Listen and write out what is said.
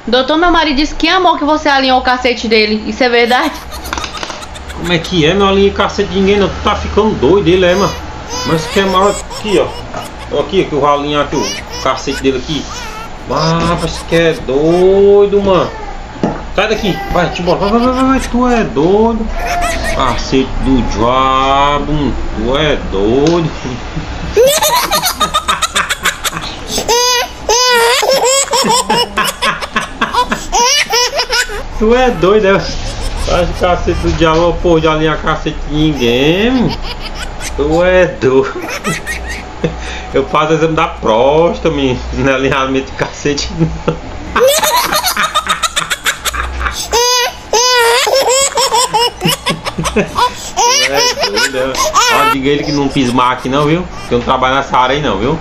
Doutor, meu marido disse que amou que você alinhou o cacete dele. Isso é verdade? Como é que é? Não alinhei cacete de ninguém não. Tu tá ficando doido ele, é, mano. Mas que é mal aqui, ó. Aqui, que eu vou alinhar aqui o cacete dele aqui. Mas que é doido, mano. Sai daqui, vai, te embora. Vai, tu é doido. Cacete do diabo, tu é doido. Tu é doido, é? Faz cacete do diabo, pô, de alinhar cacete de ninguém. Tu é doido. Eu faço o exame da próstata, menino. Não é alinhamento de cacete, não. É doido. Ó, diga ele que não pismar aqui não, viu? Que eu não trabalho nessa área aí não, viu?